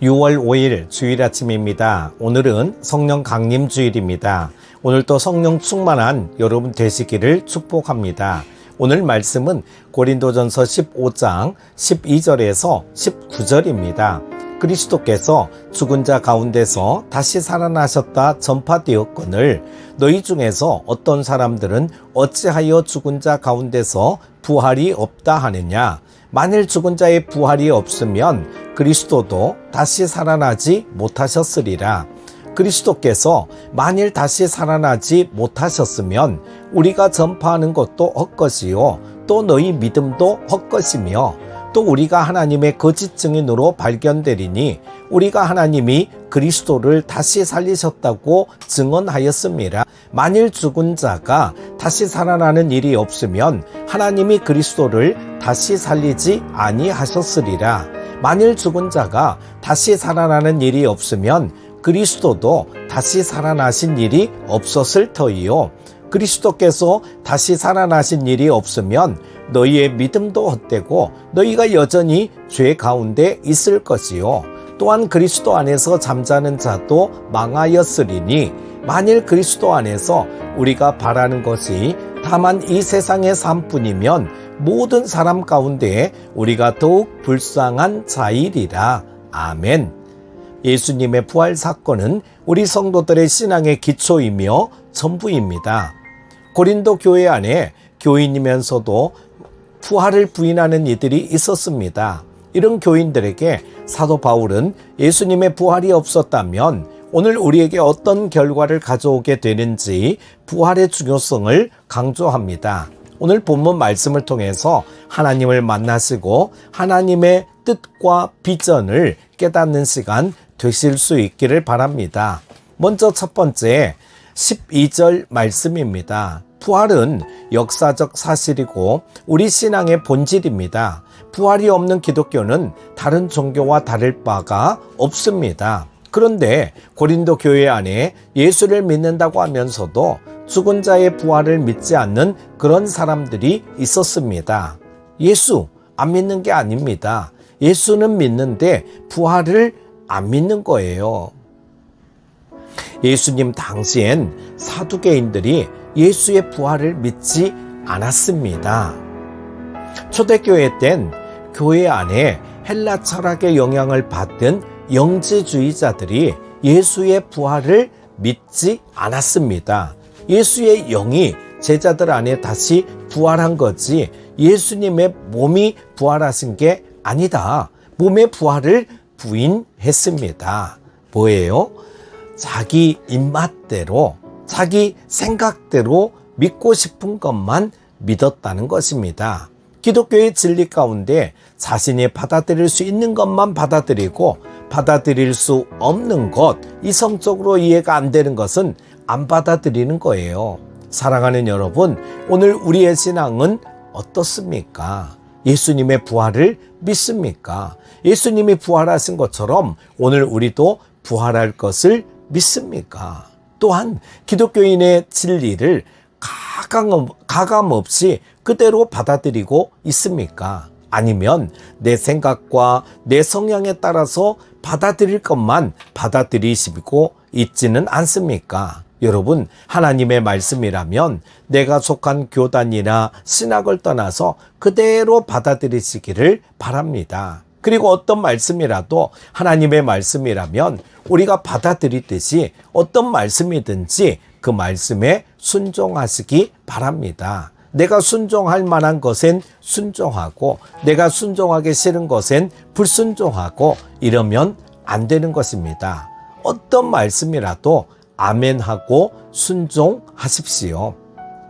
6월 5일 주일 아침입니다. 오늘은 성령 강림 주일입니다. 오늘도 성령 충만한 여러분 되시기를 축복합니다. 오늘 말씀은 고린도전서 15장 12절에서 19절입니다. 그리스도께서 죽은 자 가운데서 다시 살아나셨다 전파되었거늘 너희 중에서 어떤 사람들은 어찌하여 죽은 자 가운데서 부활이 없다 하느냐. 만일 죽은 자의 부활이 없으면 그리스도도 다시 살아나지 못하셨으리라. 그리스도께서 만일 다시 살아나지 못하셨으면 우리가 전파하는 것도 헛것이요 또 너희 믿음도 헛것이며 또 우리가 하나님의 거짓 증인으로 발견되리니 우리가 하나님이 그리스도를 다시 살리셨다고 증언하였습니다. 만일 죽은 자가 다시 살아나는 일이 없으면 하나님이 그리스도를 다시 살리지 아니하셨으리라. 만일 죽은 자가 다시 살아나는 일이 없으면 그리스도도 다시 살아나신 일이 없었을 터이요. 그리스도께서 다시 살아나신 일이 없으면 너희의 믿음도 헛되고 너희가 여전히 죄 가운데 있을 것이요. 또한 그리스도 안에서 잠자는 자도 망하였으리니 만일 그리스도 안에서 우리가 바라는 것이 다만 이 세상의 삶뿐이면 모든 사람 가운데 우리가 더욱 불쌍한 자이리라. 아멘. 예수님의 부활 사건은 우리 성도들의 신앙의 기초이며 전부입니다. 고린도 교회 안에 교인이면서도 부활을 부인하는 이들이 있었습니다. 이런 교인들에게 사도 바울은 예수님의 부활이 없었다면 오늘 우리에게 어떤 결과를 가져오게 되는지 부활의 중요성을 강조합니다. 오늘 본문 말씀을 통해서 하나님을 만나시고 하나님의 뜻과 비전을 깨닫는 시간 되실 수 있기를 바랍니다. 먼저 첫 번째 12절 말씀입니다. 부활은 역사적 사실이고 우리 신앙의 본질입니다. 부활이 없는 기독교는 다른 종교와 다를 바가 없습니다. 그런데 고린도 교회 안에 예수를 믿는다고 하면서도 죽은 자의 부활을 믿지 않는 그런 사람들이 있었습니다. 예수 안 믿는 게 아닙니다. 예수는 믿는데 부활을 안 믿는 거예요. 예수님 당시엔 사두개인들이 예수의 부활을 믿지 않았습니다. 초대교회 땐 교회 안에 헬라 철학의 영향을 받은 영지주의자들이 예수의 부활을 믿지 않았습니다. 예수의 영이 제자들 안에 다시 부활한 거지 예수님의 몸이 부활하신 게 아니다. 몸의 부활을 부인했습니다. 뭐예요? 자기 입맛대로 자기 생각대로 믿고 싶은 것만 믿었다는 것입니다. 기독교의 진리 가운데 자신이 받아들일 수 있는 것만 받아들이고 받아들일 수 없는 것, 이성적으로 이해가 안 되는 것은 안 받아들이는 거예요. 사랑하는 여러분, 오늘 우리의 신앙은 어떻습니까? 예수님의 부활을 믿습니까? 예수님이 부활하신 것처럼 오늘 우리도 부활할 것을 믿습니까? 또한 기독교인의 진리를 가감 없이 그대로 받아들이고 있습니까? 아니면 내 생각과 내 성향에 따라서 받아들일 것만 받아들이시고 있지는 않습니까? 여러분, 하나님의 말씀이라면 내가 속한 교단이나 신학을 떠나서 그대로 받아들이시기를 바랍니다. 그리고 어떤 말씀이라도 하나님의 말씀이라면 우리가 받아들이듯이 어떤 말씀이든지 그 말씀에 순종하시기 바랍니다. 내가 순종할 만한 것엔 순종하고 내가 순종하기 싫은 것엔 불순종하고 이러면 안 되는 것입니다. 어떤 말씀이라도 아멘하고 순종하십시오.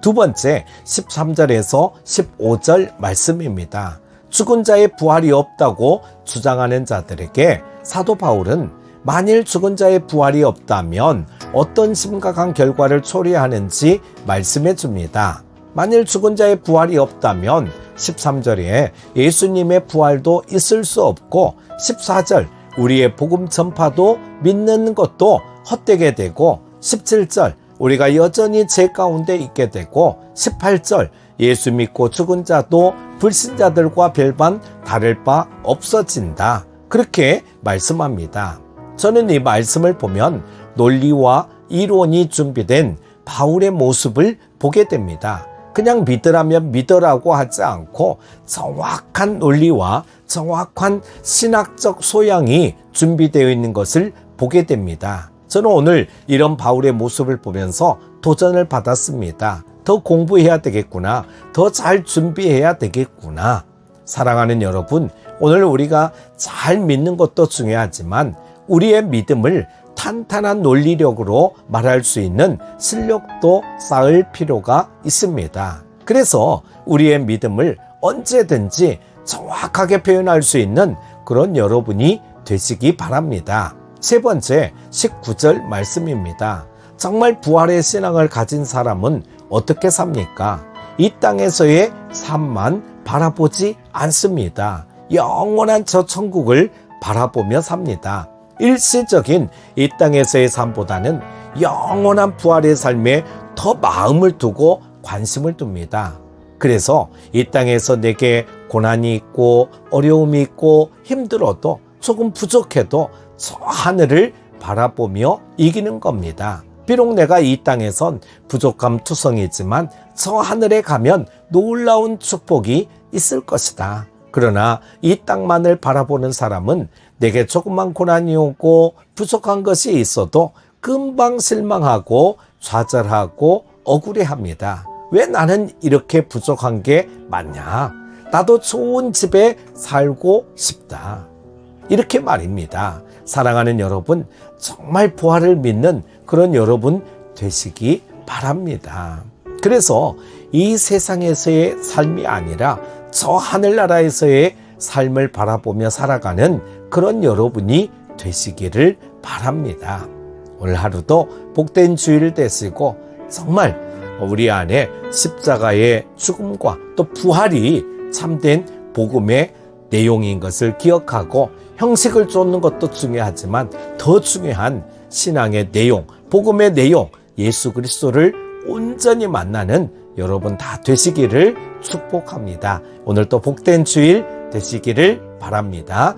두 번째 13절에서 15절 말씀입니다. 죽은 자의 부활이 없다고 주장하는 자들에게 사도 바울은 만일 죽은 자의 부활이 없다면 어떤 심각한 결과를 초래하는지 말씀해 줍니다. 만일 죽은 자의 부활이 없다면 13절에 예수님의 부활도 있을 수 없고 14절 우리의 복음 전파도 믿는 것도 헛되게 되고 17절 우리가 여전히 죄 가운데 있게 되고 18절 예수 믿고 죽은 자도 불신자들과 별반 다를 바 없어진다. 그렇게 말씀합니다. 저는 이 말씀을 보면 논리와 이론이 준비된 바울의 모습을 보게 됩니다. 그냥 믿으라면 믿으라고 하지 않고 정확한 논리와 정확한 신학적 소양이 준비되어 있는 것을 보게 됩니다. 저는 오늘 이런 바울의 모습을 보면서 도전을 받았습니다. 더 공부해야 되겠구나. 더 잘 준비해야 되겠구나. 사랑하는 여러분, 오늘 우리가 잘 믿는 것도 중요하지만 우리의 믿음을 탄탄한 논리력으로 말할 수 있는 실력도 쌓을 필요가 있습니다. 그래서 우리의 믿음을 언제든지 정확하게 표현할 수 있는 그런 여러분이 되시기 바랍니다. 세 번째, 19절 말씀입니다. 정말 부활의 신앙을 가진 사람은 어떻게 삽니까? 이 땅에서의 삶만 바라보지 않습니다. 영원한 저 천국을 바라보며 삽니다. 일시적인 이 땅에서의 삶보다는 영원한 부활의 삶에 더 마음을 두고 관심을 둡니다. 그래서 이 땅에서 내게 고난이 있고 어려움이 있고 힘들어도 조금 부족해도 저 하늘을 바라보며 이기는 겁니다. 비록 내가 이 땅에선 부족함 투성이지만 저 하늘에 가면 놀라운 축복이 있을 것이다. 그러나 이 땅만을 바라보는 사람은 내게 조금만 고난이 오고 부족한 것이 있어도 금방 실망하고 좌절하고 억울해합니다. 왜 나는 이렇게 부족한 게 많냐? 나도 좋은 집에 살고 싶다. 이렇게 말입니다. 사랑하는 여러분, 정말 부활을 믿는 그런 여러분 되시기 바랍니다. 그래서 이 세상에서의 삶이 아니라 저 하늘나라에서의 삶을 바라보며 살아가는 그런 여러분이 되시기를 바랍니다. 오늘 하루도 복된 주일 되시고 정말 우리 안에 십자가의 죽음과 또 부활이 참된 복음의 내용인 것을 기억하고 형식을 쫓는 것도 중요하지만 더 중요한 신앙의 내용, 복음의 내용, 예수 그리스도를 온전히 만나는 여러분 다 되시기를 축복합니다. 오늘도 복된 주일 되시기를 바랍니다.